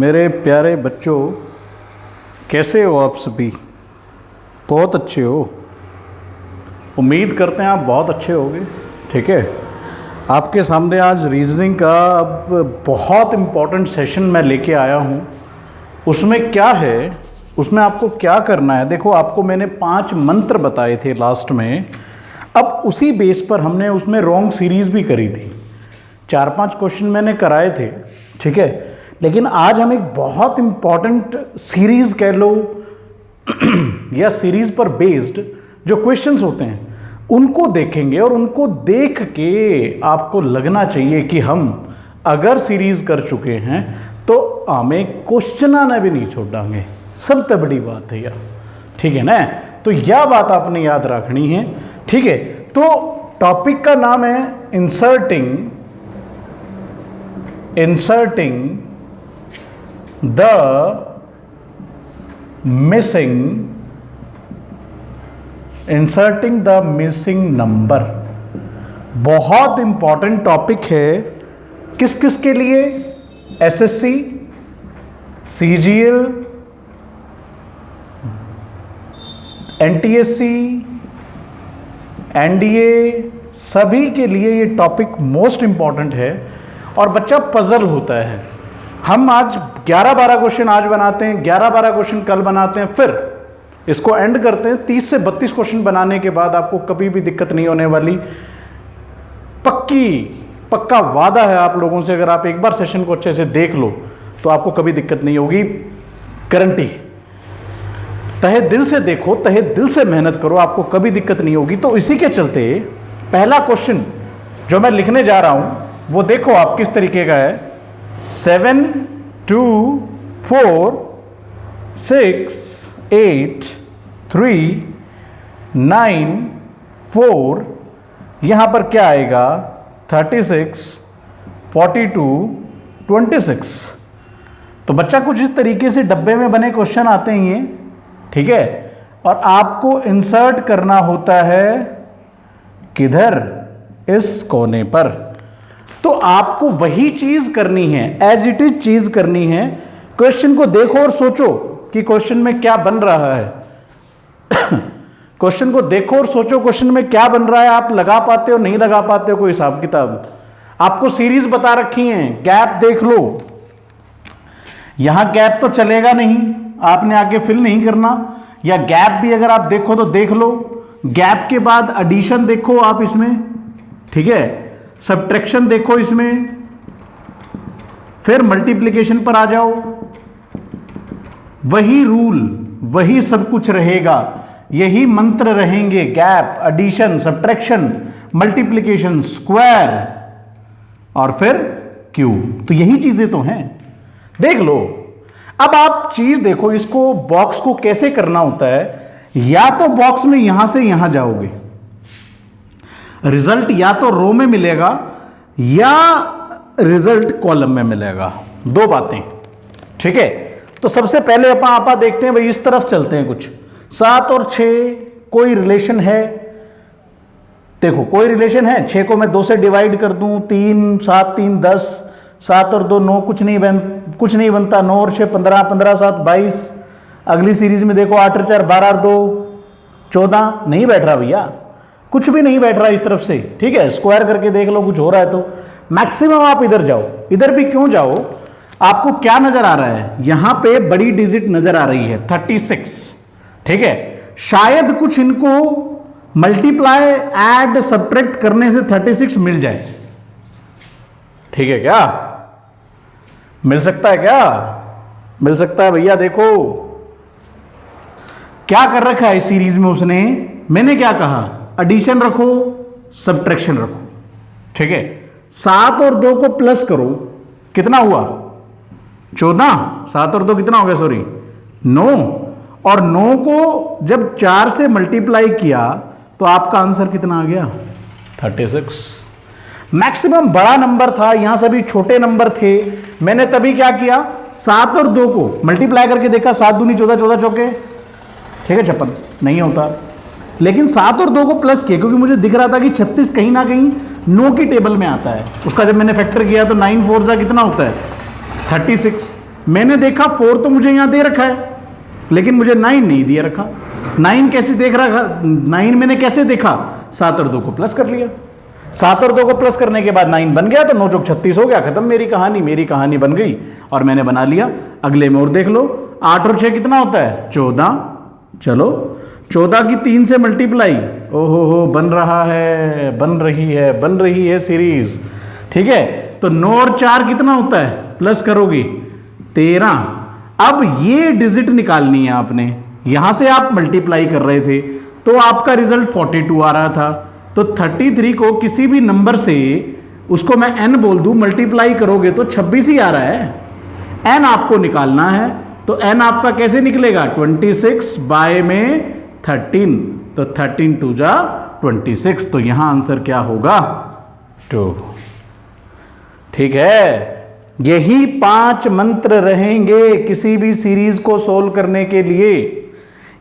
मेरे प्यारे बच्चों, कैसे हो आप सभी? बहुत अच्छे हो। उम्मीद करते हैं आप बहुत अच्छे होगे। ठीक है, आपके सामने आज रीजनिंग का अब बहुत इम्पॉर्टेंट सेशन मैं लेके आया हूँ। उसमें क्या है, उसमें आपको क्या करना है। देखो, आपको मैंने 5 मंत्र बताए थे लास्ट में। अब उसी बेस पर हमने उसमें रॉन्ग सीरीज़ भी करी थी। 4-5 क्वेश्चन मैंने कराए थे, ठीक है। लेकिन आज हम एक बहुत इम्पॉर्टेंट सीरीज़ कह लो या सीरीज़ पर बेस्ड जो क्वेश्चंस होते हैं उनको देखेंगे, और उनको देख के आपको लगना चाहिए कि हम अगर सीरीज़ कर चुके हैं तो हमें क्वेश्चन आना भी नहीं छोड़ेंगे। सबसे बड़ी बात है यार, ठीक है ना। तो यह बात आपने याद रखनी है, ठीक है। तो टॉपिक का नाम है इंसर्टिंग द मिसिंग नंबर। बहुत इंपॉर्टेंट टॉपिक है। किस किस के लिए? एसएससी, सीजीएल, एनटीएससी, एनडीए, सभी के लिए ये टॉपिक मोस्ट इंपॉर्टेंट है। और बच्चा पजल होता है। हम आज 11-12 क्वेश्चन आज बनाते हैं, 11-12 क्वेश्चन कल बनाते हैं, फिर इसको एंड करते हैं। 30 से 32 क्वेश्चन बनाने के बाद आपको कभी भी दिक्कत नहीं होने वाली। पक्का वादा है आप लोगों से। अगर आप एक बार सेशन को अच्छे से देख लो तो आपको कभी दिक्कत नहीं होगी, गारंटी। तहे दिल से देखो, तहे दिल से मेहनत करो, आपको कभी दिक्कत नहीं होगी। तो इसी के चलते पहला क्वेश्चन जो मैं लिखने जा रहा हूं वो देखो आप किस तरीके का है। 7 2 4 6 8 3 9 4, यहां पर क्या आएगा? 36 42 26। तो बच्चा कुछ इस तरीके से डब्बे में बने क्वेश्चन आते हैं ये, ठीक है। और आपको इंसर्ट करना होता है किधर? इस कोने पर। तो आपको वही चीज करनी है, एज इट इज चीज करनी है। क्वेश्चन को देखो और सोचो कि क्वेश्चन में क्या बन रहा है। क्वेश्चन को देखो और सोचो क्वेश्चन में क्या बन रहा है। आप लगा पाते हो, नहीं लगा पाते हो, कोई हिसाब किताब। आपको सीरीज बता रखी है, गैप देख लो। यहां गैप तो चलेगा नहीं, आपने आगे फिल नहीं करना। या गैप भी अगर आप देखो तो देख लो। गैप के बाद एडिशन देखो आप इसमें, ठीक है। सब्ट्रैक्शन देखो इसमें, फिर मल्टीप्लिकेशन पर आ जाओ। वही रूल, वही सब कुछ रहेगा, यही मंत्र रहेंगे। Gap, addition, subtraction, multiplication, square और फिर क्यूब। तो यही चीजें तो हैं, देख लो। अब आप चीज देखो, इसको बॉक्स को कैसे करना होता है। या तो बॉक्स में यहां से यहां जाओगे, रिजल्ट या तो रो में मिलेगा या रिजल्ट कॉलम में मिलेगा। 2 बातें, ठीक है। तो सबसे पहले आपा देखते हैं भाई, इस तरफ चलते हैं। कुछ 7 और 6 कोई रिलेशन है? देखो कोई रिलेशन है। 6 को मैं 2 से डिवाइड कर दूं, 3 7 3 10, 7 और 2 9, कुछ नहीं बनता। 9 और 6 15, 15 7 22। अगली सीरीज में देखो 8 और 4 12 और 2 14। नहीं बैठ रहा भैया, कुछ भी नहीं बैठ रहा इस तरफ से, ठीक है। स्क्वायर करके देख लो, कुछ हो रहा है तो मैक्सिमम आप इधर जाओ। इधर भी क्यों जाओ? आपको क्या नजर आ रहा है? यहां पे बड़ी डिजिट नजर आ रही है 36, ठीक है। शायद कुछ इनको मल्टीप्लाई, ऐड, सब्ट्रैक्ट करने से 36 मिल जाए, ठीक है। क्या मिल सकता है? क्या मिल सकता है भैया? देखो क्या कर रखा है इस सीरीज में उसने। मैंने क्या कहा? एडिशन रखो, सब्ट्रैक्शन रखो, ठीक है। 7 और 2 को प्लस करो, कितना हुआ? 14। 7 और 2 कितना हो गया? सॉरी 9। और 9 को जब 4 से मल्टीप्लाई किया तो आपका आंसर कितना आ गया? 36। मैक्सिमम बड़ा नंबर था, यहां सभी छोटे नंबर थे। मैंने तभी क्या किया? 7 और 2 को मल्टीप्लाई करके देखा। 7 दूनी 14, 14 चौके, ठीक है, 56। नहीं होता। लेकिन 7 और 2 को प्लस किया क्योंकि मुझे दिख रहा था कि 36 कहीं ना कहीं 9 की टेबल में आता है। उसका जब मैंने फैक्टर किया तो 9 4 कितना होता है? 36। मैंने देखा 4 तो मुझे यहाँ दे रखा है, लेकिन मुझे 9 नहीं दिया रखा। 9 कैसे देख रहा, 9 मैंने कैसे देखा, 7 और 2 को प्लस कर लिया। 7 और 2 को प्लस करने के बाद 9 बन गया, तो 9 चौक 36 हो गया, खत्म मेरी कहानी बन गई और मैंने बना लिया। अगले में और देख लो, 8 और 6 कितना होता है, 14। चलो 14 की 3 से मल्टीप्लाई, ओहो हो, बन रही है सीरीज। ठीक है, तो 9 और 4 कितना होता है, प्लस करोगे 13। अब ये डिजिट निकालनी है आपने, यहां से आप मल्टीप्लाई कर रहे थे तो आपका रिजल्ट 42 आ रहा था। तो 33 को किसी भी नंबर से, उसको मैं n बोल दूं, मल्टीप्लाई करोगे तो 26 ही आ रहा है। n आपको निकालना है, तो n आपका कैसे निकलेगा, 26 बाय में 13, तो 13 2 जा 26, तो यहां आंसर क्या होगा, 2। ठीक है, यही 5 मंत्र रहेंगे किसी भी सीरीज को सोल्व करने के लिए।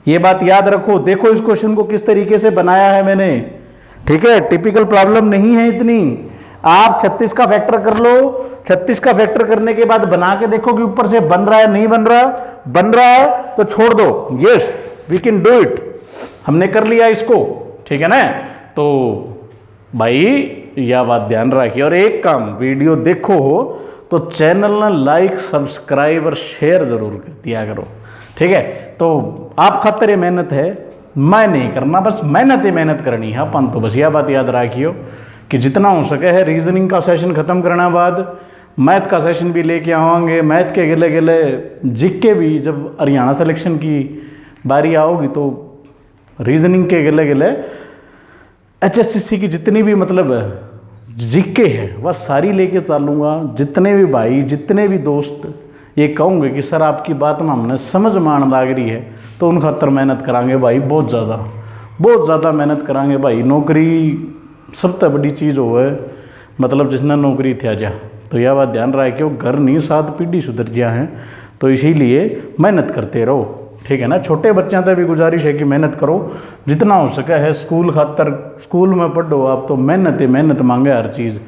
ये बात याद रखो। देखो इस क्वेश्चन को किस तरीके से बनाया है मैंने। ठीक है, टिपिकल प्रॉब्लम नहीं है इतनी। आप 36 का फैक्टर कर लो, 36 का फैक्टर करने के बाद बना के देखो कि ऊपर से बन रहा है नहीं बन रहा। बन रहा है तो छोड़ दो, yes we can do it, हमने कर लिया इसको। ठीक है ना, तो भाई यह बात ध्यान रखिए। और एक काम, वीडियो देखो हो तो चैनल ना लाइक सब्सक्राइब और शेयर जरूर कर दिया करो। ठीक है, तो आप खातिर मेहनत है, मैं नहीं करना, बस मेहनत करनी है अपन। तो बस यह बात याद रखियो कि जितना हो सके है रीजनिंग का सेशन ख़त्म करने बाद मैथ का सेशन भी लेके आवांगे। मैथ के गिले गिले जिक्के भी, जब हरियाणा सिलेक्शन की बारी आओगी तो रीजनिंग के गिले गिले HSCC की जितनी भी मतलब जिक्के है वह सारी लेके चलूँगा। जितने भी भाई, जितने भी दोस्त ये कहूँगे कि सर आपकी बात में हमने समझ मान लाग रही है, तो उन खातर मेहनत करांगे भाई, बहुत ज़्यादा मेहनत करांगे भाई। नौकरी सबसे बड़ी चीज़ हो है, मतलब जिसने नौकरी थी जा, तो यह बात ध्यान रहा है कि वो घर नहीं 7 पीढ़ी सुधर गया है। तो इसीलिए मेहनत करते रहो। ठीक है ना, छोटे बच्चों तक भी गुजारिश है कि मेहनत करो जितना हो सके है। स्कूल खातर, स्कूल में पढ़ो आप तो मेहनत मांगे हर चीज़।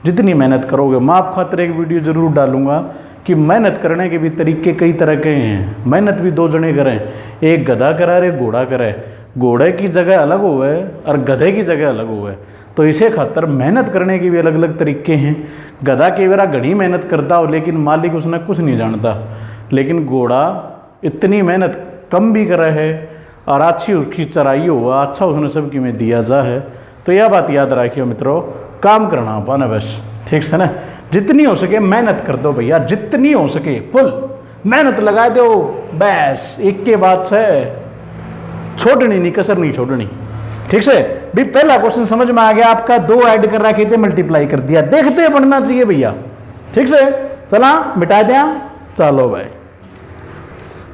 जितनी मेहनत करोगे, मैं आप खातर एक वीडियो ज़रूर डालूंगा कि मेहनत करने के भी तरीके कई तरह के हैं। मेहनत भी 2 जने करें, एक गधा करे और एक घोड़ा करे। घोड़े की जगह अलग हुआ है और गधे की जगह अलग हुआ है, तो इसे खातर मेहनत करने के भी अलग अलग तरीके हैं। गधा के बेरा घनी मेहनत करता हो लेकिन मालिक उसने कुछ नहीं जानता, लेकिन घोड़ा इतनी मेहनत कम भी करे है और अच्छी उसकी चराई हो, अच्छा उसने सबकी में दिया जा है। तो यह बात याद रखियो मित्रों, काम करना पाना बस। ठीक है ना, जितनी हो सके मेहनत कर दो भैया, जितनी हो सके फुल मेहनत लगा दो बस। एक के बाद से छोड़नी नहीं, कसर नहीं छोड़नी। ठीक से भी पहला क्वेश्चन समझ में आ गया आपका, 2 ऐड कर रखे थे, मल्टीप्लाई कर दिया, देखते बढ़ना चाहिए भैया। ठीक से, चला मिटा दिया, चलो भाई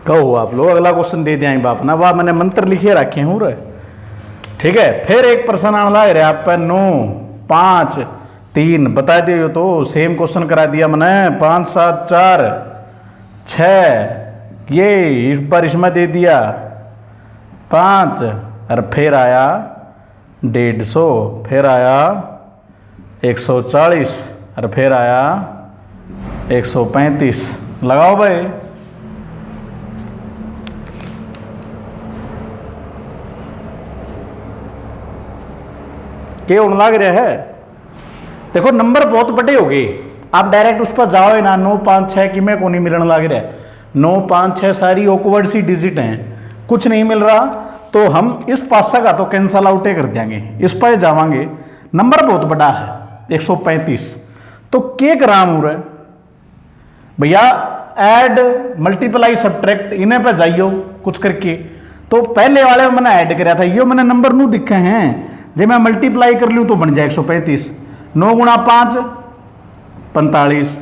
कहो आप लोग अगला क्वेश्चन दे दिया बाप ना, वाह मैंने मंत्र लिखे रखे हूँ रे। ठीक है, फिर एक प्रश्न आने लग रहा आप 9 5 3 बता दियो, तो सेम क्वेश्चन करा दिया मैंने। 5 7 4 6 ये इस बार इसमें दे दिया 5 और फिर आया 150, फिर आया 140 और फिर आया 135। लगाओ भाई, क्या होने लग रहा है। देखो नंबर बहुत बड़े हो गए, आप डायरेक्ट उस पर जाओ ना। 9 5 6 कि मैं को नहीं मिलने लग रहा है। 9 5 6 सारी ऑकवर्ड सी डिजिट हैं, कुछ नहीं मिल रहा, तो हम इस पासा का तो कैंसल आउट कर देंगे, इस पर जावांगे। नंबर बहुत बड़ा है 135, तो के कराम हो रहा है भैया, ऐड मल्टीप्लाई सब्ट्रैक्ट इन्हें पे जाइयो कुछ करके। तो पहले वाले में मैंने ऐड कराया था, ये मैंने नंबर नू दिखे हैं, जब मैं मल्टीप्लाई कर लूँ तो बन जाए 135। 9 गुणा 5 45,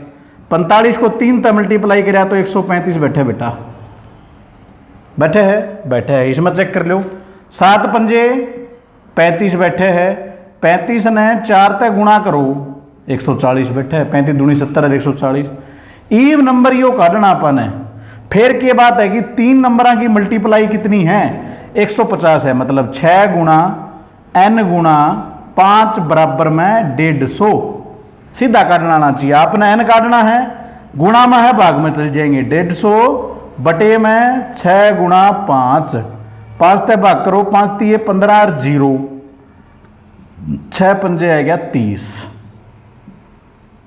45 को 3 तक मल्टीप्लाई कराया तो 135 बैठे बेटा, बैठे है, इसमें चेक कर लो। 7 पंजे 35 बैठे है, 35 ने 4 तक गुणा करो 140 बैठे है, 35 दूनी 70 है 140। ईव नंबर यो काटना अपन है। फिर के बात है कि 3 नंबर की मल्टीप्लाई कितनी है, 150 है, मतलब 6 गुणा n गुणा 5 बराबर में 150। सीधा काटना आना चाहिए, आपने n काटना है गुणा में है भाग में चल जाएंगे 150 बटे में 6 गुणा 5, 5 ते भाग करो 5 3 15 और 0, 6 पंजे आ गया 30,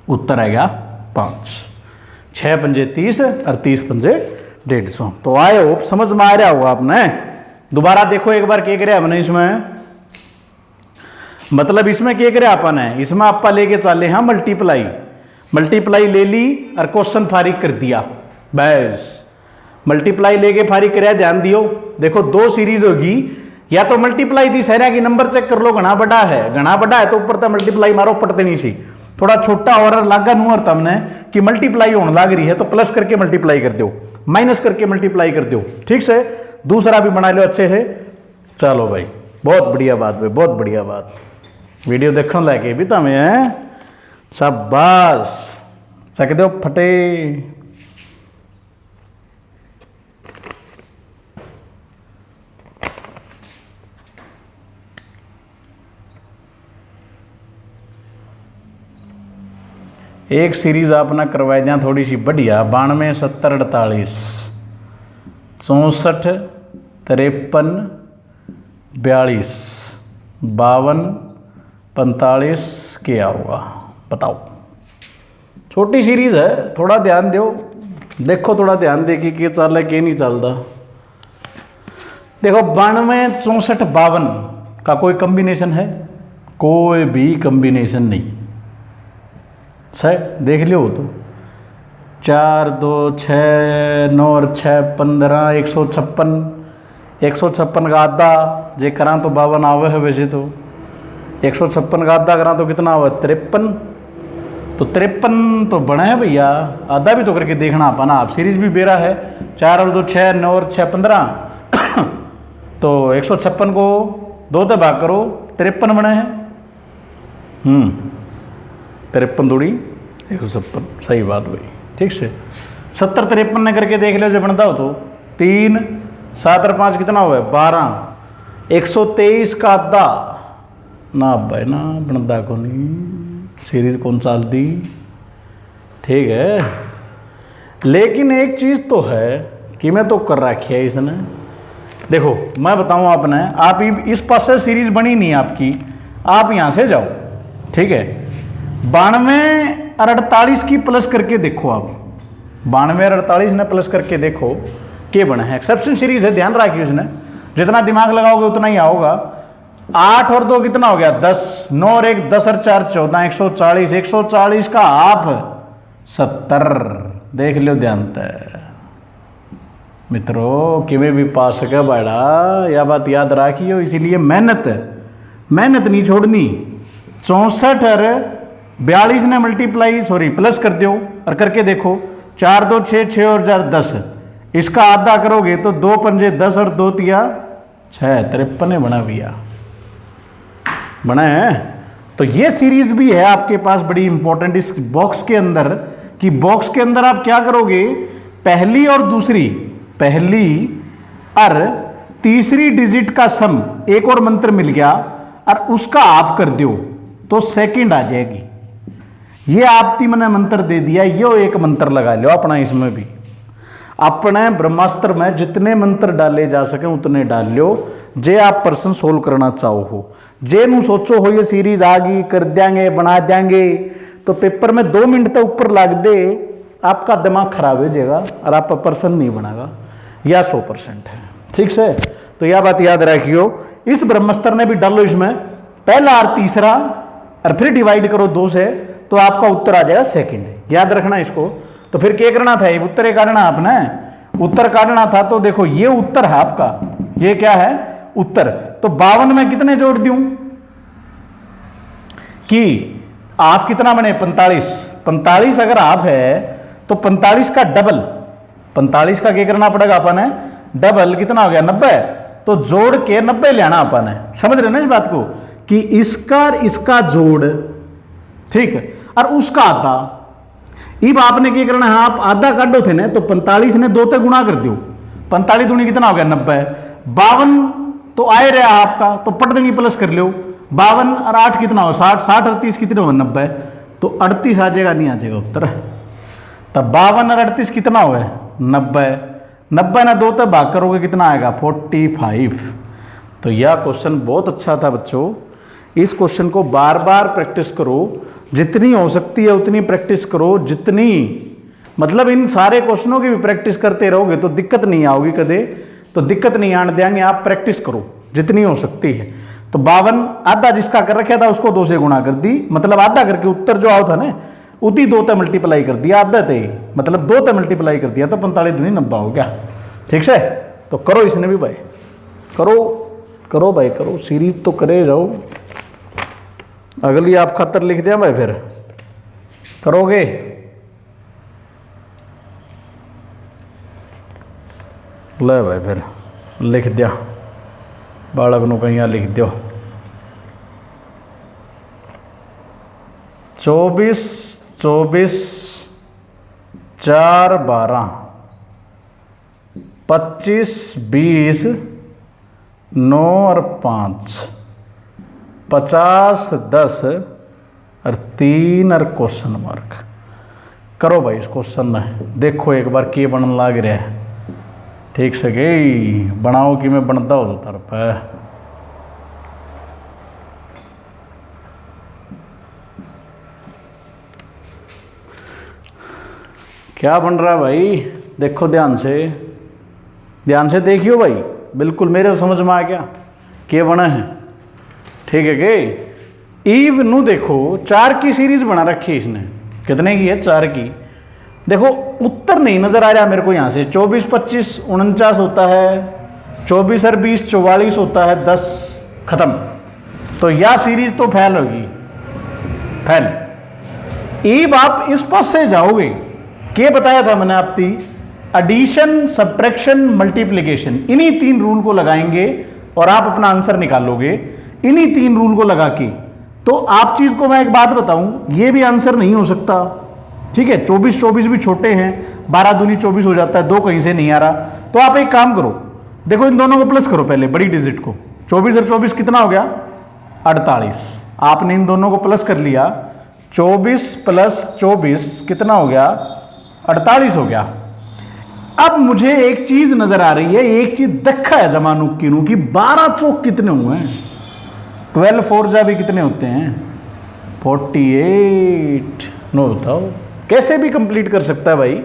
उत्तर आ गया 5। 6 पंजे 30 और 30 पंजे 150। तो आए होप समझ में आ रहा होगा आपने। दोबारा देखो एक बार क्या करे हमने इसमें, मतलब इसमें क्या करे अपन है, इसमें आपा लेके चले हाँ मल्टीप्लाई, मल्टीप्लाई ले ली और क्वेश्चन फारिग कर दिया, बस मल्टीप्लाई लेके फारिग कराया। ध्यान दियो, देखो दो सीरीज होगी, या तो मल्टीप्लाई दी सहरा की नंबर चेक कर लो, घना बड़ा है, घना बड़ा है तो ऊपर तक मल्टीप्लाई मारो, पड़ते नहीं सी, थोड़ा छोटा और लागा नू और तमने कि मल्टीप्लाई होने लग रही है तो प्लस करके मल्टीप्लाई कर दो, माइनस करके मल्टीप्लाई कर दो, ठीक से। दूसरा भी बना लो अच्छे से। चलो भाई बहुत बढ़िया बात भाई, बहुत बढ़िया बात। वीडियो देखने लगे भी तमें है, शाबाश, चक दो फटे। एक सीरीज आपने करवाई दिया थोड़ी सी बढ़िया, 92 70 48 64 53 42 52 45 क्या होगा बताओ। छोटी सीरीज है, थोड़ा ध्यान दो, देखो थोड़ा ध्यान दे कि चल है कि नहीं चलता। देखो 92 64 52 का कोई कॉम्बिनेशन है? कोई भी कॉम्बिनेशन नहीं, सही देख लियो तो 4 2 6 9 और 6 15 156, 156 का आधा जे करा तो 52 आवे है, वैसे तो 156 का आधा करा तो कितना हुआ 53, तो 53 तो बना है भैया, आधा भी तो करके देखना अपना, आप सीरीज भी बेरा है। 4 और 2 6 9 और 6 15 तो 156 को 2 से भाग करो 53 बने हैं। 53 दूरी 156, सही बात भाई, ठीक से। 70 53 ने करके देख लो जो बनता हो तो 3 7 और 5 कितना हुआ 12, 123 का आधा ना भाई ना बनता को नहीं, सीरीज कौन चलती, ठीक है। लेकिन एक चीज़ तो है कि मैं तो कर रखी है इसने, देखो मैं बताऊं आपने, आप इस पास से सीरीज बनी नहीं आपकी, आप यहाँ से जाओ, ठीक है। 92 और 48 की प्लस करके देखो आप, 92 और 48 ने प्लस करके देखो के बना है, एक्सेप्शन सीरीज है, ध्यान रखिए उसने, जितना दिमाग लगाओगे उतना ही आओगा। 8 और 2 कितना हो गया 10, 9 और 1 10 और 4 14, 140, 140 का आप 70, देख लो ध्यान तय मित्रों, किमें भी पा सके बाड़ा, यह बात याद रखियो। इसीलिए मेहनत नहीं छोड़नी। 64 और 42 ने मल्टीप्लाई प्लस कर दो और करके देखो, 4 2 6 6 और 4 10, इसका आधा करोगे तो 2 पंजे 10 और 2 तिया 6, 53 बना भैया, बना है। तो ये सीरीज भी है आपके पास बड़ी इंपॉर्टेंट इस बॉक्स के अंदर, कि बॉक्स के अंदर आप क्या करोगे, पहली और दूसरी, पहली और तीसरी डिजिट का सम, एक और मंत्र मिल गया और उसका आप कर दो तो सेकंड आ जाएगी। ये आपती मैंने मंत्र दे दिया, यो एक मंत्र लगा लो अपना, इसमें भी अपने ब्रह्मास्त्र में जितने मंत्र डाले जा सके उतने डाल लो, जे आप प्रश्न सोल्व करना चाहो हो, जे नू सोचो हो ये सीरीज आ गई कर देंगे बना देंगे, तो पेपर में 2 मिनट तक ऊपर लग दे, आपका दिमाग खराब हो जाएगा और आप प्रश्न नहीं बनागा, यह 100% है, ठीक से। तो यह बात याद रखियो, इस ब्रह्मास्त्र ने भी डालो इसमें पहला और तीसरा और फिर डिवाइड करो 2 से, तो आपका उत्तर आ जाएगा सेकंड, याद रखना इसको। तो फिर क्या करना था, उत्तर काटना आपने, उत्तर काटना था, तो देखो ये उत्तर है आपका, ये क्या है उत्तर। तो 52 में कितने जोड़ दूं कि आप कितना बने 45, 45 अगर आप है तो 45 का डबल, 45 का क्या करना पड़ेगा अपन है डबल, कितना हो गया 90, तो जोड़ के 90 लेना अपन है, समझ रहे ना इस बात को, कि इसका जोड़, ठीक, और उसका आधा। अब आपने क्या करना है, आप आधा काटो थे ना, तो 45 ने 2 से गुणा कर दो, 45 दूनी कितना हो गया 90, 52 तो आए रहा आपका, तो पट देंगे प्लस कर लो, 52 और 8 कितना हो 60, 60 और 30 कितने हो 90, तो 38 आ जाएगा, नहीं आ जाएगा उत्तर, तब 52 और 38 कितना हुआ है? 90। 90 ना 2 तब भाग करोगे कितना आएगा? 45। तो यह क्वेश्चन बहुत अच्छा था बच्चों। इस क्वेश्चन को बार बार प्रैक्टिस करो, जितनी हो सकती है उतनी प्रैक्टिस करो, जितनी मतलब इन सारे क्वेश्चनों की भी प्रैक्टिस करते रहोगे तो दिक्कत नहीं आओगी कदे, तो दिक्कत नहीं आने देंगे। आप प्रैक्टिस करो जितनी हो सकती है। तो 52 आधा जिसका कर रखा था उसको 2 से गुणा कर दी, मतलब आधा करके उत्तर जो आओ था ना उती 2 ते मल्टीप्लाई कर दिया, आधा थे मतलब 2 ते मल्टीप्लाई कर दिया तो 45 दूनी 90 हो गया। ठीक है, तो करो इसने भी भाई, करो करो भाई करो, सीरीज तो करे जाओ। अगली आप खतर लिख दिया भाई, फिर करोगे? ले भाई फिर लिख दिया, बालक नु कहीं लिख दो। 24 24 4 12 25 20 9 और 5 50 10 और 3 और क्वेश्चन मार्क। करो भाई इस क्वेश्चन में, देखो एक बार के बनने लग रहा है। ठीक से गई बनाओ कि मैं बनता हो तो तरफ है। क्या बन रहा है भाई? देखो ध्यान से देखियो भाई, बिल्कुल मेरे समझ में आ गया क्या बना है। ठीक है के ईव नु देखो 4 की सीरीज बना रखी है इसने। कितने की है? 4 की। देखो उत्तर नहीं नजर आ रहा मेरे को। यहाँ से 24 25 49 होता है, 24 और 20 44 होता है, 10 खत्म। तो यह सीरीज तो फेल होगी, फेल। ईब आप इस पास से जाओगे, क्या बताया था मैंने आपकी? एडिशन सब्ट्रैक्शन मल्टीप्लिकेशन, इन्हीं 3 रूल को लगाएंगे और आप अपना आंसर निकालोगे इन्हीं 3 रूल को लगा के। तो आप चीज को मैं एक बात बताऊं, ये भी आंसर नहीं हो सकता। ठीक है, 24 24 भी छोटे हैं, 12 दूनी 24 हो जाता है, 2 कहीं से नहीं आ रहा। तो आप एक काम करो, देखो इन दोनों को प्लस करो पहले, बड़ी डिजिट को। 24 और 24 कितना हो गया? 48। आपने इन दोनों को प्लस कर लिया, 24 प्लस 24 कितना हो गया? 48 हो गया। अब मुझे एक चीज नजर आ रही है, एक चीज देखा है जमानू की 12 चौक कितने हुए हैं? 12 4 जा भी कितने होते हैं? 48। नो बताओ कैसे भी कंप्लीट कर सकता है भाई।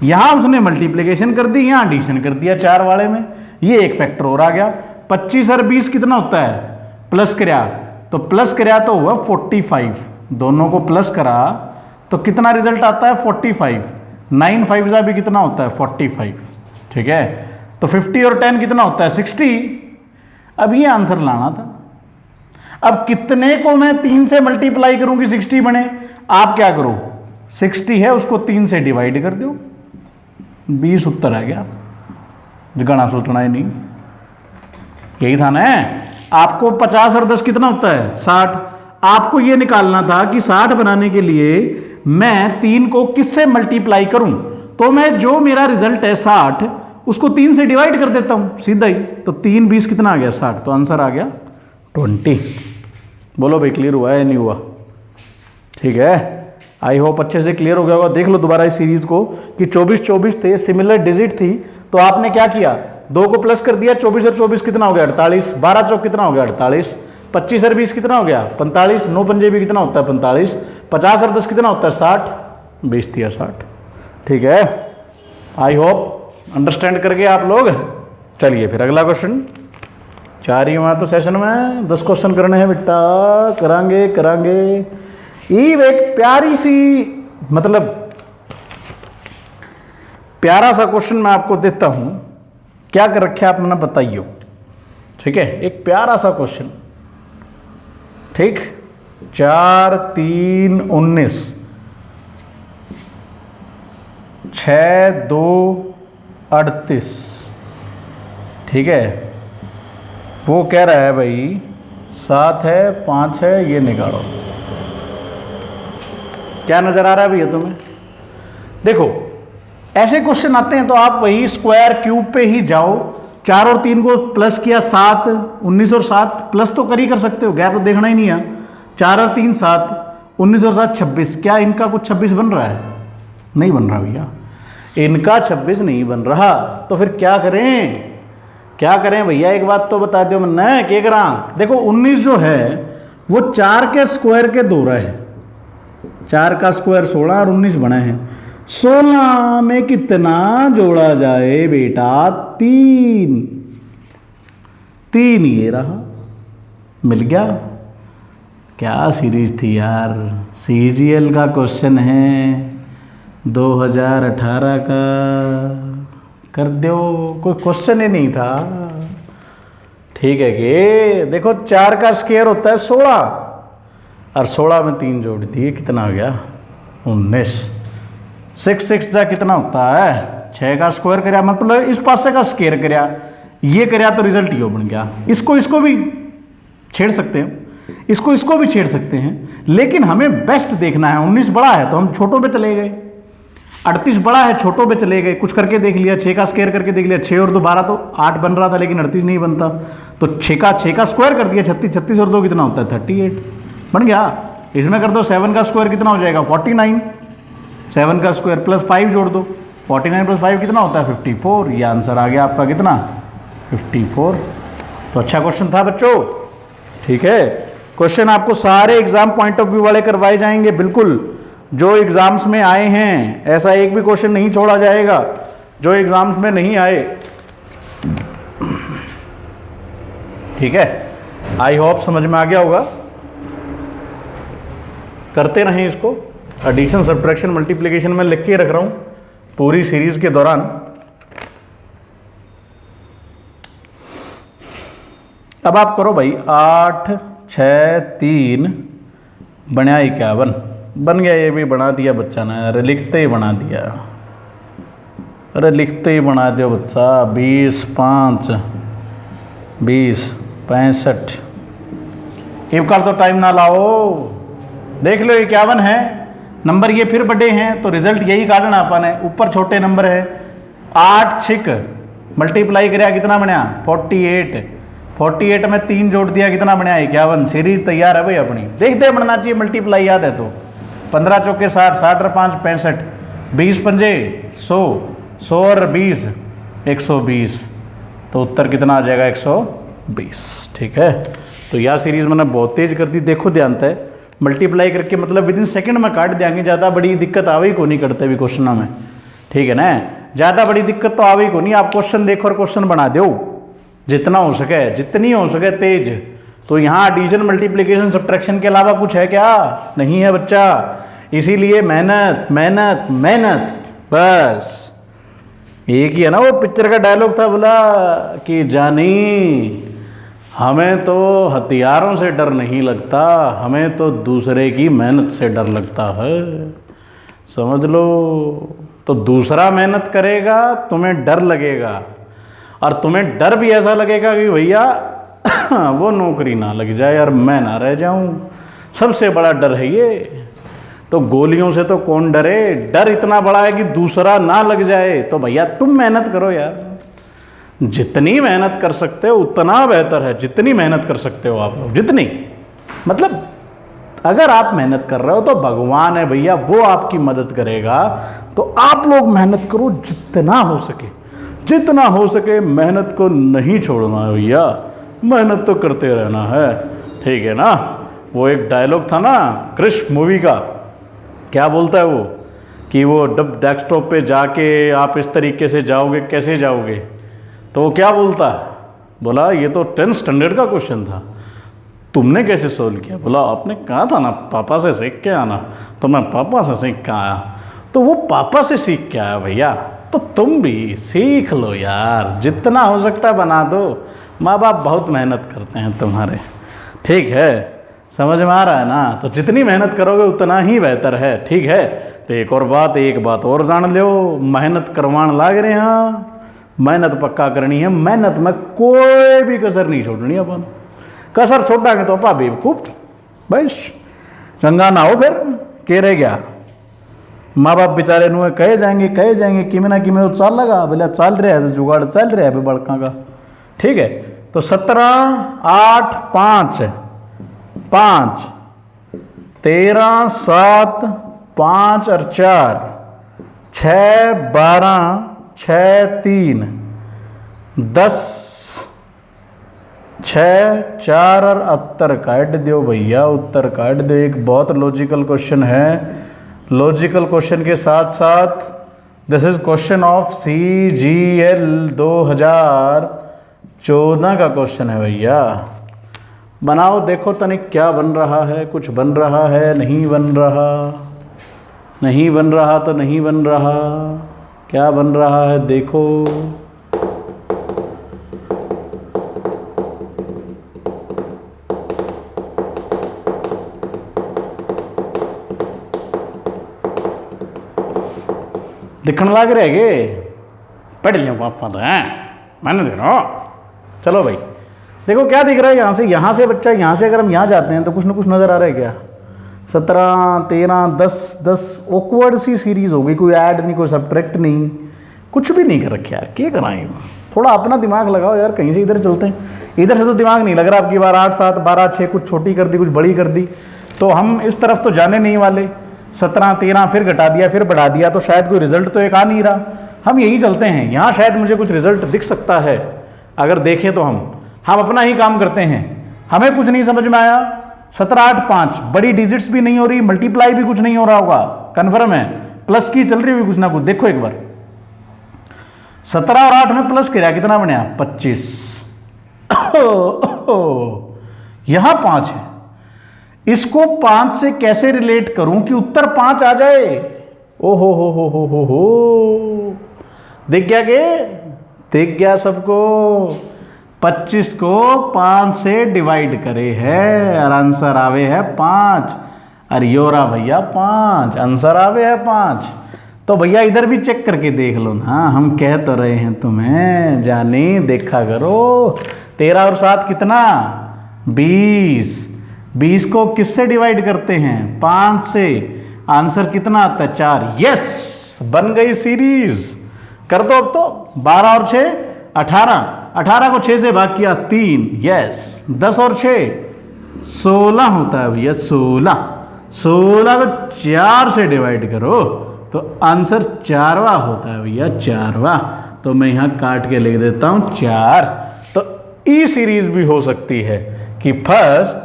यहां उसने मल्टीप्लिकेशन कर दी, यहां एडिशन कर दिया 4 वाले में, ये एक फैक्टर और आ गया। 25 और 20 कितना होता है? प्लस कराया तो तो हुआ 45। दोनों को प्लस करा तो कितना रिजल्ट आता है? 45। 9 5 जा भी कितना होता है? 45। ठीक है, तो 50 और 10 कितना होता है? 60। अब ये आंसर लाना था। अब कितने को मैं 3 से मल्टीप्लाई करूं कि 60 बने? आप क्या करो, 60 है उसको 3 से डिवाइड कर दो, 20 उत्तर आ गया। गणा सोचना ही नहीं, यही था ना। आपको 50 और 10 कितना होता है? 60। आपको यह निकालना था कि 60 बनाने के लिए मैं 3 को किससे मल्टीप्लाई करूं। तो मैं जो मेरा रिजल्ट है 60 उसको 3 से डिवाइड कर देता हूं सीधा ही। तो 3 20 कितना आ गया? 60। तो आंसर आ गया 20। बोलो भाई क्लियर हुआ है नहीं हुआ? ठीक है, आई होप अच्छे से क्लियर हो गया होगा। देख लो दोबारा इस सीरीज को कि 24 24 थे, सिमिलर डिजिट थी, तो आपने क्या किया? 2 को प्लस कर दिया, 24 और 24 कितना हो गया? 48। 12 चौक कितना हो गया? 48। 25 और 20 कितना हो गया? 45। 9 पंजे भी कितना होता है? 45। 50 और 10 कितना होता है? 60। 20 दिया 60। ठीक है, आई होप अंडरस्टैंड करके आप लोग। चलिए फिर अगला क्वेश्चन। 4 ही हुआ तो सेशन में 10 क्वेश्चन करने हैं बेटा, करांगे। ये एक प्यारी सी मतलब प्यारा सा क्वेश्चन मैं आपको देता हूं, क्या कर रखे आप मैंने बताइयो। ठीक है, एक प्यारा सा क्वेश्चन। ठीक, 4 3 19 6 2 38। ठीक है, वो कह रहा है भाई 7 है 5 है, ये निकालो। क्या नजर आ रहा है भैया तुम्हें? देखो ऐसे क्वेश्चन आते हैं तो आप वही स्क्वायर क्यूब पे ही जाओ। 4 और 3 को प्लस किया 7, 19 और 7 प्लस तो कर ही कर सकते हो, गैप तो देखना ही नहीं है। 4 और 3 7, 19 और 7 26। क्या इनका कुछ 26 बन रहा है? नहीं बन रहा भैया, इनका 26 नहीं बन रहा, तो फिर क्या करें, क्या करें भैया, एक बात तो बता दो मैं क्या करा। देखो 19 जो है वो 4 के स्क्वायर के दोहरा है, 4 का स्क्वायर 16 और 19 बना है। 16 में कितना जोड़ा जाए बेटा, 3, 3 ये रहा, मिल गया। क्या सीरीज थी यार, CGL का क्वेश्चन है 2018 का, कर दो, कोई क्वेश्चन ही नहीं था। ठीक है कि देखो 4 का स्क्वायर होता है 16 और 16 में 3 जोड़ दिए, कितना हो गया 19। 6 6 जा कितना होता है 6 का स्क्वायर कराया, मतलब इस पासे का स्क्वायर कराया, ये कराया तो रिजल्ट ये बन गया। इसको भी छेड़ सकते हैं, इसको भी छेड़ सकते हैं, लेकिन हमें बेस्ट देखना है। 19 बड़ा है तो हम छोटों पे चले गए, 38 बड़ा है छोटों पे चले गए, कुछ करके देख लिया, 6 का स्क्वायर करके देख लिया, 6 और 2 12 तो 8 बन रहा था, लेकिन 38 नहीं बनता, तो 6 का स्क्वायर कर दिया 36, 36 और 2 कितना होता है 38 बन गया। इसमें कर दो 7 का स्क्वायर कितना हो जाएगा 49, 7 का स्क्वायर प्लस 5 जोड़ दो, 49 प्लस 5 कितना होता है 54, ये आंसर आ गया आपका कितना 54। तो अच्छा क्वेश्चन था बच्चों, ठीक है। क्वेश्चन आपको सारे एग्जाम पॉइंट ऑफ व्यू वाले करवाए जाएंगे, बिल्कुल जो एग्जाम्स में आए हैं, ऐसा एक भी क्वेश्चन नहीं छोड़ा जाएगा जो एग्जाम्स में नहीं आए, ठीक है। आई होप समझ में आ गया होगा। करते रहें इसको, एडिशन सब्ट्रैक्शन मल्टीप्लिकेशन में लिख के रख रहा हूं पूरी सीरीज के दौरान। अब आप करो भाई, 8 6 3 बना 51 बन गया, ये भी बना दिया बच्चा ने, अरे लिखते ही बना दिया, अरे लिखते ही बना दिया बच्चा। 20 5 20 65, इवकार तो टाइम ना लाओ, देख लो 51 है नंबर, ये फिर बड़े हैं तो रिजल्ट यही काटना अपन है, ऊपर छोटे नंबर है। 8 6 मल्टीप्लाई कराया कितना बनया 48, 48 में 3 जोड़ दिया कितना बनया 51। सीरीज तैयार है भाई अपनी, देखते बनना चाहिए मल्टीप्लाई, याद है तो 15 चौके 60, 60 और 5 65, 20 पंजे 100, 100 और 20 120, तो उत्तर कितना आ जाएगा 120, ठीक है। तो यह सीरीज मैंने बहुत तेज कर दी, देखो ध्यान से मल्टीप्लाई करके, मतलब विद इन सेकंड में काट देंगे, ज़्यादा बड़ी दिक्कत आवे को नहीं करते भी क्वेश्चन में, ठीक है ना, ज़्यादा बड़ी दिक्कत तो आवे को नहीं। आप क्वेश्चन देखो और क्वेश्चन बना दो जितना हो सके, जितनी हो सके तेज। तो यहाँ एडिशन मल्टीप्लिकेशन सब्ट्रैक्शन के अलावा कुछ है क्या, नहीं है बच्चा, इसीलिए मेहनत मेहनत मेहनत, बस एक ही है ना वो पिक्चर का डायलॉग था, बोला कि जानी हमें तो हथियारों से डर नहीं लगता, हमें तो दूसरे की मेहनत से डर लगता है, समझ लो। तो दूसरा मेहनत करेगा तुम्हें डर लगेगा, और तुम्हें डर भी ऐसा लगेगा कि भैया वो नौकरी ना लग जाए और मैं ना रह जाऊं, सबसे बड़ा डर है ये। तो गोलियों से तो कौन डरे, डर इतना बड़ा है कि दूसरा ना लग जाए। तो भैया तुम मेहनत करो यार, जितनी मेहनत कर सकते हो उतना बेहतर है, जितनी मेहनत कर सकते हो आप लोग, जितनी, मतलब अगर आप मेहनत कर रहे हो तो भगवान है भैया, वो आपकी मदद करेगा। तो आप लोग मेहनत करो जितना हो सके, जितना हो सके मेहनत को नहीं छोड़ना है भैया, मेहनत तो करते रहना है, ठीक है ना। वो एक डायलॉग था ना क्रिश मूवी का, क्या बोलता है वो, कि वो डेस्कटॉप पे जाके आप इस तरीके से जाओगे, कैसे जाओगे, तो वो क्या बोलता है, बोला ये तो 10th स्टैंडर्ड का क्वेश्चन था, तुमने कैसे सोल्व किया, बोला आपने कहा था ना पापा से सीख के आना, तो मैं पापा से सीख के आया। तो वो पापा से सीख के आया भैया, तो तुम भी सीख लो यार, जितना हो सकता है बना दो, माँ बाप बहुत मेहनत करते हैं तुम्हारे, ठीक है, समझ में आ रहा है ना। तो जितनी मेहनत करोगे उतना ही बेहतर है, ठीक है। तो एक बात और जान लो, मेहनत करवान लाग रहे हैं, मेहनत पक्का करनी है, मेहनत में कोई भी कसर नहीं छोड़नी अपन, कसर छोड़ांगे तो अपा बेवकूफ, बस गंगा ना हो फिर के रह गया। माँ बाप बेचारे नु कहे जाएंगे कि मैं तो चाल लगा, बोले चाल रहा है तो जुगाड़ चल रहा है बड़का का, ठीक है। तो 17 8 5 5 13 7 5 और 4 6 12 6 3 10 6 4 और उत्तर काट दो भैया, उत्तर काट दो। एक बहुत लॉजिकल क्वेश्चन है। लॉजिकल क्वेश्चन के साथ साथ this is question of CGL 2014 का क्वेश्चन है भैया। बनाओ देखो तनिक क्या बन रहा है, कुछ बन रहा है, नहीं बन रहा, नहीं बन रहा तो नहीं बन रहा, क्या बन रहा है देखो। दिखने लग रहे गे, पढ़ लियो पापा तो हैं, मैंने देख रहा हूँ। चलो भाई देखो क्या दिख रहा है यहाँ से बच्चा, यहाँ से अगर हम यहाँ जाते हैं तो कुछ ना कुछ नज़र आ रहा है क्या। 17 13 10 ऑकवर्ड सी सीरीज़ हो गई, कोई ऐड नहीं, कोई सब्ट्रैक्ट नहीं, कुछ भी नहीं कर रखे यार। क्या कराएं, थोड़ा अपना दिमाग लगाओ यार। कहीं से इधर चलते हैं, इधर से तो दिमाग नहीं लग रहा। आपकी बार 8 7 12 6 कुछ छोटी कर दी, कुछ बड़ी कर दी, तो हम इस तरफ तो जाने नहीं वाले। 17 13 फिर घटा दिया, फिर बढ़ा दिया, तो शायद कोई रिजल्ट तो एक आ नहीं रहा। हम यही चलते हैं, यहाँ शायद मुझे कुछ रिजल्ट दिख सकता है। अगर देखें तो हम अपना ही काम करते हैं। हमें कुछ नहीं समझ में आया। 17 8 5 बड़ी डिजिट्स भी नहीं हो रही, मल्टीप्लाई भी कुछ नहीं हो रहा होगा, कन्फर्म है। प्लस की चल रही हुई कुछ ना कुछ। देखो एक बार 17 और 8 में प्लस किया, कितना बनया 25। यहां 5 है, इसको 5 से कैसे रिलेट करूं कि उत्तर 5 आ जाए। ओ हो दिख गया के, दिख गया सबको। 25 को 5 से डिवाइड करे है और आंसर आवे है 5। अरे योरा भैया 5 आंसर आवे है 5। तो भैया इधर भी चेक करके देख लो ना, हम कह तो रहे हैं तुम्हें, जाने देखा करो। 13 और 7 कितना 20। 20 को किससे डिवाइड करते हैं 5 से, आंसर कितना आता है 4। यस बन गई सीरीज। कर दो अब तो। 12 और 6 18, 18 को 6 से भाग किया 3। यस 10 और 6 16 होता है भैया 16। 16 को 4 से डिवाइड करो तो आंसर 4वां होता है भैया 4वां। तो मैं यहां काट के लिख देता हूं 4। तो ई सीरीज भी हो सकती है कि फर्स्ट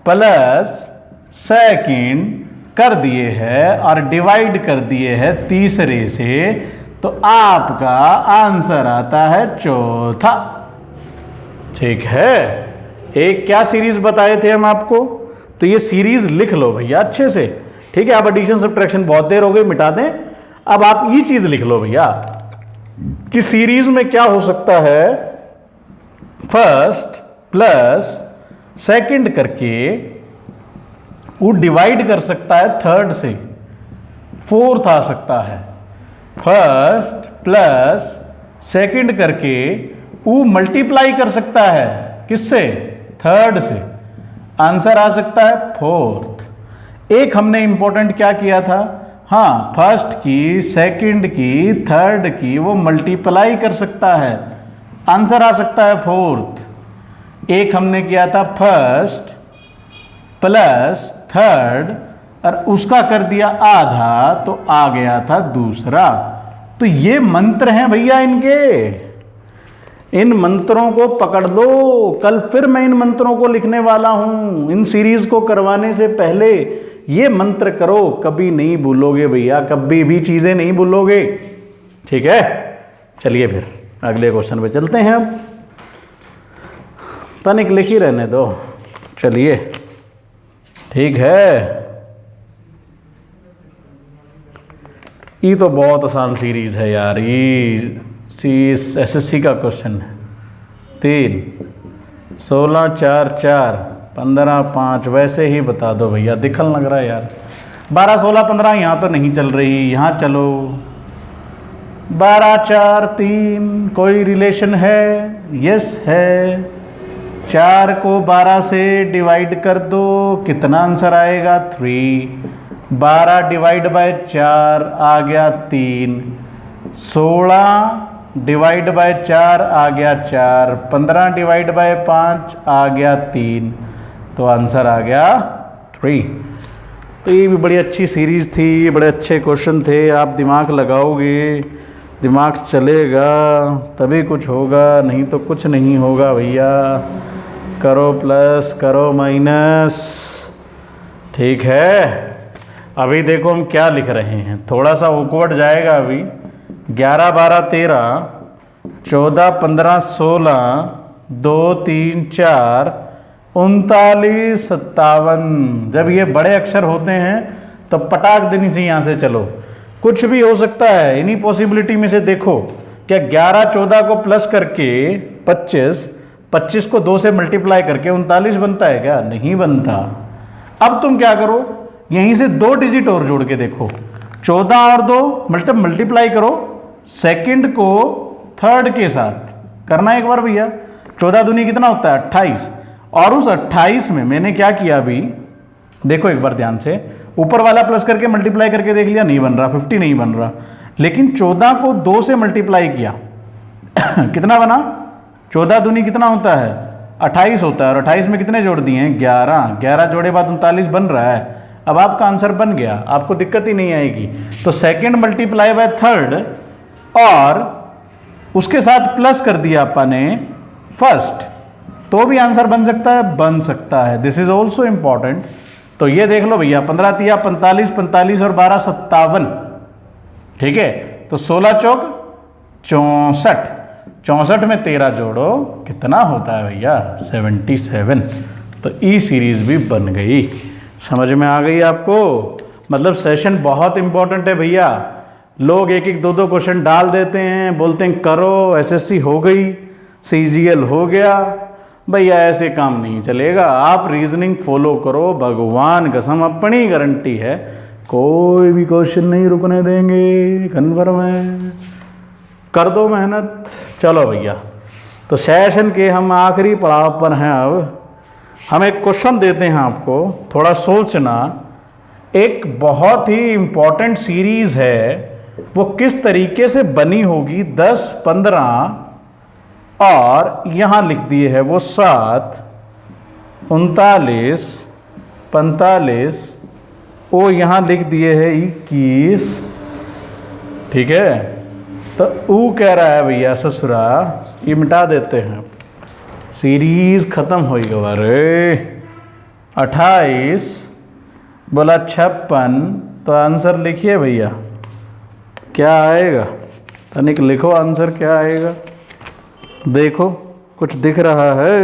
प्लस सेकंड कर दिए है और डिवाइड कर दिए है तीसरे से, तो आपका आंसर आता है 4था। ठीक है, एक क्या सीरीज बताए थे हम आपको, तो ये सीरीज लिख लो भैया अच्छे से। ठीक है, आप एडिशन सब्ट्रैक्शन बहुत देर हो गई, मिटा दें। अब आप ये चीज लिख लो भैया कि सीरीज में क्या हो सकता है, फर्स्ट प्लस सेकंड करके वो डिवाइड कर सकता है थर्ड से, फोर्थ आ सकता है। फर्स्ट प्लस सेकंड करके वो मल्टीप्लाई कर सकता है किससे, थर्ड से, आंसर आ सकता है 4th। एक हमने इंपॉर्टेंट क्या किया था, हाँ फर्स्ट की सेकंड की थर्ड की वो मल्टीप्लाई कर सकता है, आंसर आ सकता है 4th। एक हमने किया था फर्स्ट प्लस थर्ड और उसका कर दिया आधा, तो आ गया था दूसरा। तो ये मंत्र हैं भैया इनके, इन मंत्रों को पकड़ लो। कल फिर मैं इन मंत्रों को लिखने वाला हूं। इन सीरीज को करवाने से पहले ये मंत्र करो, कभी नहीं भूलोगे भैया, कभी भी चीजें नहीं भूलोगे। ठीक है, चलिए फिर अगले क्वेश्चन पे चलते हैं। अब तनिक लिख ही रहने दो, चलिए ठीक है। ये तो बहुत आसान सीरीज है यार, ये SSC का क्वेश्चन है। 3 16 4 4 15 5 वैसे ही बता दो भैया, दिखल लग रहा है यार। 12 16 15 यहाँ तो नहीं चल रही, यहाँ चलो। 12 4 3 कोई रिलेशन है, यस है। 4 को 12 से डिवाइड कर दो, कितना आंसर आएगा 3। 12 डिवाइड बाय 4 आ गया 3। 16 डिवाइड बाय 4 आ गया 4। 15 डिवाइड बाय 5 आ गया 3, तो आंसर आ गया 3। तो ये भी बड़ी अच्छी सीरीज़ थी, बड़े अच्छे क्वेश्चन थे। आप दिमाग लगाओगे, दिमाग चलेगा तभी कुछ होगा, नहीं तो कुछ नहीं होगा भैया। करो प्लस, करो माइनस, ठीक है। अभी देखो हम क्या लिख रहे हैं, थोड़ा सा ऑकवर्ड जाएगा अभी। 11, 12, 13, 14, 15, 16, 2, 3, 4, 39, 57। जब ये बड़े अक्षर होते हैं तो पटाख देनी चाहिए यहाँ से। चलो कुछ भी हो सकता है, इन्हीं पॉसिबिलिटी में से देखो। क्या 11, 14 को प्लस करके 25, 25 को 2 से मल्टीप्लाई करके 39 बनता है क्या? नहीं बनता। अब तुम क्या करो, यहीं से 2 डिजिट और जोड़ के देखो। 14 और 2 मल्टीप्लाई करो सेकंड को थर्ड के साथ करना एक बार भैया। 14 दूनी कितना होता है? 28। और उस 28 में मैंने क्या किया अभी देखो एक बार ध्यान से, ऊपर वाला प्लस करके मल्टीप्लाई करके देख लिया, नहीं बन रहा, 50 नहीं बन रहा। लेकिन 14 को 2 से मल्टीप्लाई किया कितना बना? 14 दूनी कितना होता है? 28 होता है। और 28 में कितने जोड़ दिए हैं? 11। 11 जोड़े बाद 39 बन रहा है। अब आपका आंसर बन गया, आपको दिक्कत ही नहीं आएगी। तो सेकंड मल्टीप्लाई बाय थर्ड और उसके साथ प्लस कर दिया अपने फर्स्ट, तो भी आंसर बन सकता है, बन सकता है। This is also important. तो ये देख लो भैया, 15 तिया 45, 45 और 12 57, ठीक है। तो 16 चौक 64, 64 में 13 जोड़ो, कितना होता है भैया? 77। तो ई सीरीज भी बन गई। समझ में आ गई आपको? मतलब सेशन बहुत इंपॉर्टेंट है भैया। लोग एक एक 2 क्वेश्चन डाल देते हैं, बोलते हैं करो, एसएससी हो गई, सीजीएल हो गया। भैया ऐसे काम नहीं चलेगा। आप रीजनिंग फॉलो करो, भगवान कसम अपनी गारंटी है, कोई भी क्वेश्चन नहीं रुकने देंगे, कन्फर्म है। कर दो मेहनत। चलो भैया, तो सेशन के हम आखिरी पड़ाव पर हैं। अब हम एक क्वेश्चन देते हैं आपको, थोड़ा सोचना। एक बहुत ही इम्पॉर्टेंट सीरीज है, वो किस तरीके से बनी होगी? 10, 15 और यहाँ लिख दिए है वो 7, 39, 45, वो यहाँ लिख दिए है 21, ठीक है। तो ऊ कह रहा है भैया ससुरा, ये मिटा देते हैं, सीरीज खत्म हो गई। अरे 28 बोला 56, तो आंसर लिखिए भैया, क्या आएगा? तनिक लिखो आंसर क्या आएगा। देखो कुछ दिख रहा है?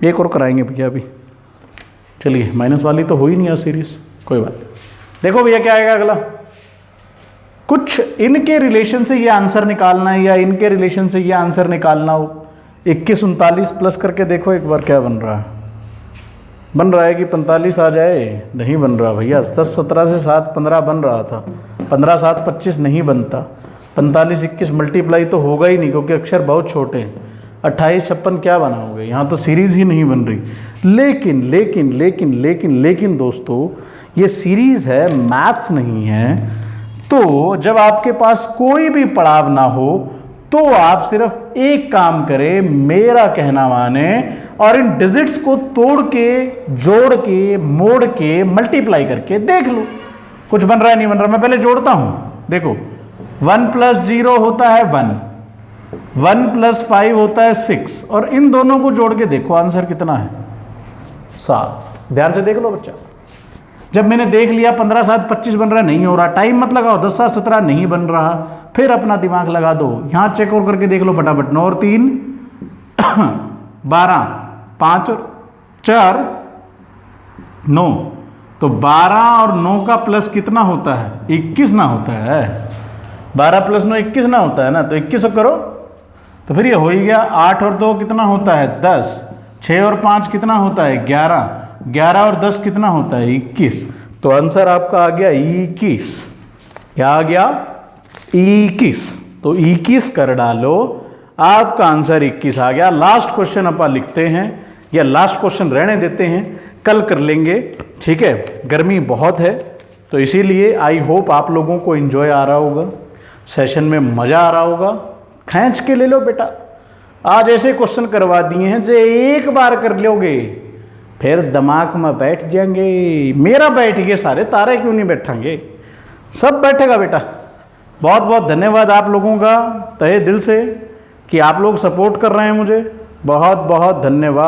एक और कराएंगे भैया अभी। चलिए, माइनस वाली तो हो ही नहीं है सीरीज, कोई बात। देखो भैया क्या आएगा अगला। कुछ इनके रिलेशन से ये आंसर निकालना है या इनके रिलेशन से ये आंसर निकालना हो। 21, 39 प्लस करके देखो एक बार क्या बन रहा है। बन रहा है कि 45 आ जाए? नहीं बन रहा भैया। 10, 17 से 7, 15 बन रहा था। 15, 7, 25 नहीं बनता। 45, 21 मल्टीप्लाई तो होगा ही नहीं, क्योंकि अक्षर बहुत छोटे हैं। 28, 56 क्या बनाओगे? यहाँ तो सीरीज ही नहीं बन रही। लेकिन लेकिन लेकिन लेकिन लेकिन दोस्तों, ये सीरीज है, मैथ्स नहीं है। तो जब आपके पास कोई भी पड़ाव ना हो तो आप सिर्फ एक काम करें, मेरा कहना माने, और इन डिजिट्स को तोड़ के, जोड़ के, मोड़ के, मल्टीप्लाई करके देख लो कुछ बन रहा है नहीं बन रहा। मैं पहले जोड़ता हूं, देखो 1 + 0 होता है 1, 1 + 5 होता है 6, और इन दोनों को जोड़ के देखो आंसर कितना है? 7। ध्यान से देख लो बच्चा। जब मैंने देख लिया 15, 7, 25 बन रहा है, नहीं हो रहा, टाइम मत लगाओ। 10, 7, 17 नहीं बन रहा, फिर अपना दिमाग लगा दो। यहां चेक और करके देख लो फटाफट। 9 और 3 12, 5 और 4 9। तो 12 और 9 का प्लस कितना होता है? 21 ना होता है? 12 + 9 21 ना होता है ना? तो 21 करो तो फिर ये हो ही गया। 8 और 2 कितना होता है? 10। 6 और 5 कितना होता है? 11। 11 और 10 कितना होता है? 21। तो आंसर आपका आ गया 21। क्या आ गया? 21। तो 21 कर डालो, आपका आंसर 21 आ गया। लास्ट क्वेश्चन अपन लिखते हैं, या लास्ट क्वेश्चन रहने देते हैं, कल कर लेंगे, ठीक है। गर्मी बहुत है, तो इसीलिए आई होप आप लोगों को एंजॉय आ रहा होगा। सेशन में मज़ा आ रहा होगा। खींच के ले लो बेटा, आज ऐसे क्वेश्चन करवा दिए हैं जो एक बार कर लोगे फिर दिमाग में बैठ जाएंगे। मेरा बैठ गए सारे, तारे क्यों नहीं बैठेंगे, सब बैठेगा बेटा। बहुत बहुत धन्यवाद आप लोगों का तहे दिल से कि आप लोग सपोर्ट कर रहे हैं मुझे, बहुत बहुत धन्यवाद।